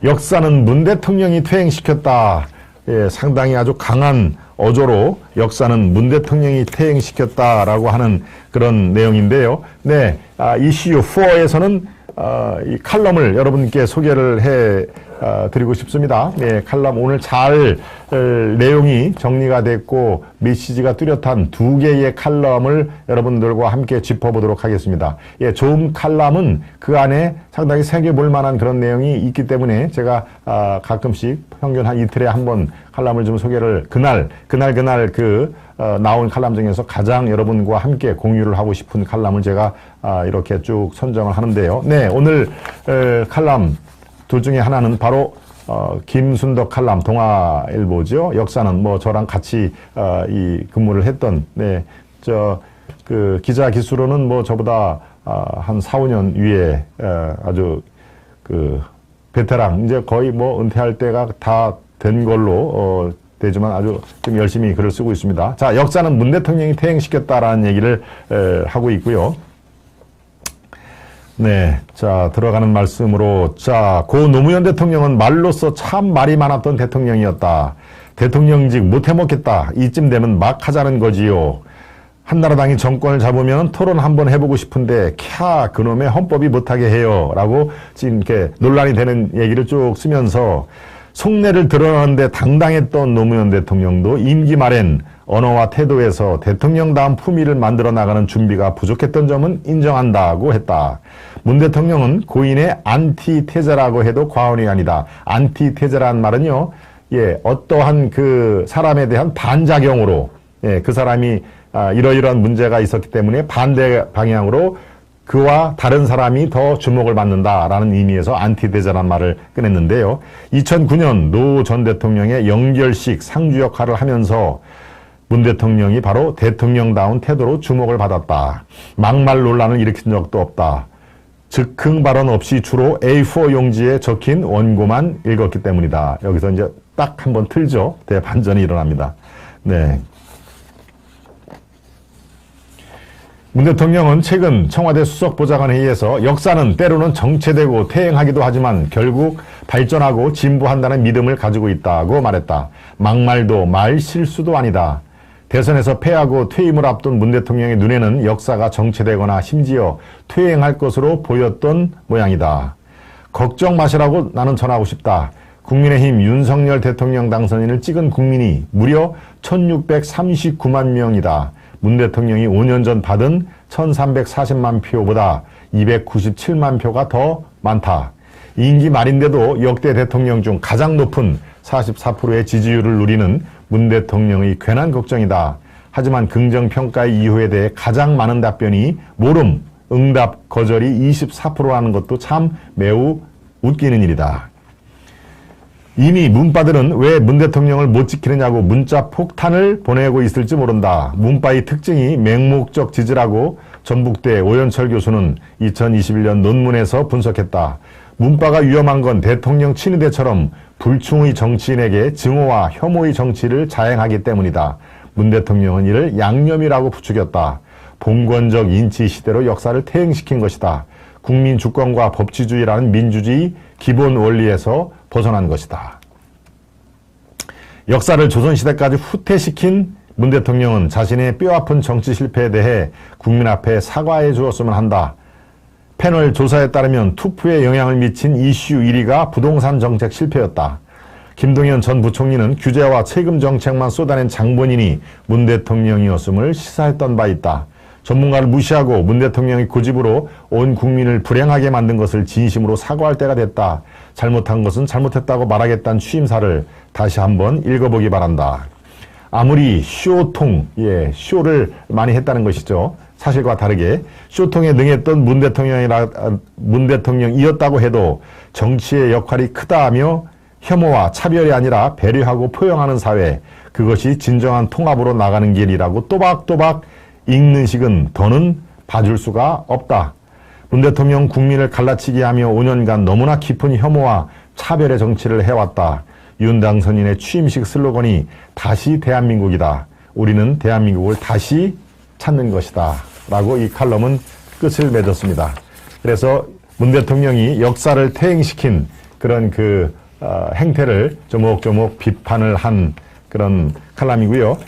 역사는 문 대통령이 퇴행시켰다. 예, 상당히 아주 강한 어조로 역사는 문 대통령이 퇴행시켰다라고 하는 그런 내용인데요. 네, 이슈 4에서는 이 칼럼을 여러분께 소개를 해 드리고 싶습니다. 네, 칼럼 오늘 잘 내용이 정리가 됐고 메시지가 뚜렷한 2개의 칼럼을 여러분들과 함께 짚어보도록 하겠습니다. 예, 좋은 칼럼은 그 안에 상당히 새겨볼 만한 그런 내용이 있기 때문에 제가 가끔씩 평균 한 이틀에 한 번 칼럼을 좀 소개를 그날 나온 칼럼 중에서 가장 여러분과 함께 공유를 하고 싶은 칼럼을 제가 이렇게 쭉 선정을 하는데요. 네, 오늘 칼럼 둘 중에 하나는 바로 김순덕 칼럼 동아일보죠. 역사는 뭐 저랑 같이 이 근무를 했던 그 기자 기수로는 뭐 저보다 한 4, 5년 위에 아주 그 베테랑 이제 거의 뭐 은퇴할 때가 다 된 걸로 되지만 아주 좀 열심히 글을 쓰고 있습니다. 자, 역사는 문 대통령이 퇴행시켰다라는 얘기를 하고 있고요. 네, 자, 들어가는 말씀으로, 자, 고 노무현 대통령은 말로써 참 말이 많았던 대통령이었다. 대통령직 못해먹겠다. 이쯤 되면 막 하자는 거지요. 한나라당이 정권을 잡으면 토론 한번 해보고 싶은데 캬 그놈의 헌법이 못하게 해요. 라고 지금 이렇게 논란이 되는 얘기를 쭉 쓰면서 속내를 드러내는데 당당했던 노무현 대통령도 임기 말엔 언어와 태도에서 대통령다운 품위를 만들어 나가는 준비가 부족했던 점은 인정한다고 했다. 문 대통령은 고인의 안티테제라고 해도 과언이 아니다. 안티테제라는 말은요, 예, 어떠한 그 사람에 대한 반작용으로, 예, 그 사람이 이러이러한 문제가 있었기 때문에 반대 방향으로 그와 다른 사람이 더 주목을 받는다라는 의미에서 안티테제라는 말을 꺼냈는데요. 2009년 노 전 대통령의 영결식 상주 역할을 하면서 문 대통령이 바로 대통령다운 태도로 주목을 받았다. 막말 논란을 일으킨 적도 없다. 즉흥 발언 없이 주로 A4 용지에 적힌 원고만 읽었기 때문이다. 여기서 이제 딱 한번 틀죠. 대반전이 일어납니다. 네. 문 대통령은 최근 청와대 수석보좌관회의에서 역사는 때로는 정체되고 퇴행하기도 하지만 결국 발전하고 진보한다는 믿음을 가지고 있다고 말했다. 막말도 말 실수도 아니다. 대선에서 패하고 퇴임을 앞둔 문 대통령의 눈에는 역사가 정체되거나 심지어 퇴행할 것으로 보였던 모양이다. 걱정 마시라고 나는 전하고 싶다. 국민의힘 윤석열 대통령 당선인을 찍은 국민이 무려 1639만 명이다. 문 대통령이 5년 전 받은 1340만 표보다 297만 표가 더 많다. 임기 말인데도 역대 대통령 중 가장 높은 44%의 지지율을 누리는 문 대통령의 괜한 걱정이다. 하지만 긍정평가의 이유에 대해 가장 많은 답변이 모름, 응답, 거절이 24%라는 것도 참 매우 웃기는 일이다. 이미 문바들은 왜 문 대통령을 못 지키느냐고 문자 폭탄을 보내고 있을지 모른다. 문바의 특징이 맹목적 지지라고 전북대 오연철 교수는 2021년 논문에서 분석했다. 문바가 위험한 건 대통령 친위대처럼 불충의 정치인에게 증오와 혐오의 정치를 자행하기 때문이다. 문 대통령은 이를 양념이라고 부추겼다. 봉건적 인치 시대로 역사를 퇴행시킨 것이다. 국민 주권과 법치주의라는 민주주의 기본 원리에서 벗어난 것이다. 역사를 조선시대까지 후퇴시킨 문 대통령은 자신의 뼈아픈 정치 실패에 대해 국민 앞에 사과해 주었으면 한다. 패널 조사에 따르면 투표에 영향을 미친 이슈 1위가 부동산 정책 실패였다. 김동연 전 부총리는 규제와 세금 정책만 쏟아낸 장본인이 문 대통령이었음을 시사했던 바 있다. 전문가를 무시하고 문 대통령의 고집으로 온 국민을 불행하게 만든 것을 진심으로 사과할 때가 됐다. 잘못한 것은 잘못했다고 말하겠다는 취임사를 다시 한번 읽어보기 바란다. 아무리 쇼통, 쇼를 많이 했다는 것이죠. 사실과 다르게 쇼통에 능했던 문 대통령이었다고 해도 정치의 역할이 크다 하며 혐오와 차별이 아니라 배려하고 포용하는 사회, 그것이 진정한 통합으로 나가는 길이라고 또박또박 읽는 식은 더는 봐줄 수가 없다. 문 대통령 국민을 갈라치게 하며 5년간 너무나 깊은 혐오와 차별의 정치를 해왔다. 윤 당선인의 취임식 슬로건이 다시 대한민국이다. 우리는 대한민국을 다시 찾는 것이다. 라고 이 칼럼은 끝을 맺었습니다. 그래서 문 대통령이 역사를 퇴행시킨 그런 행태를 조목조목 비판을 한 그런 칼럼이고요.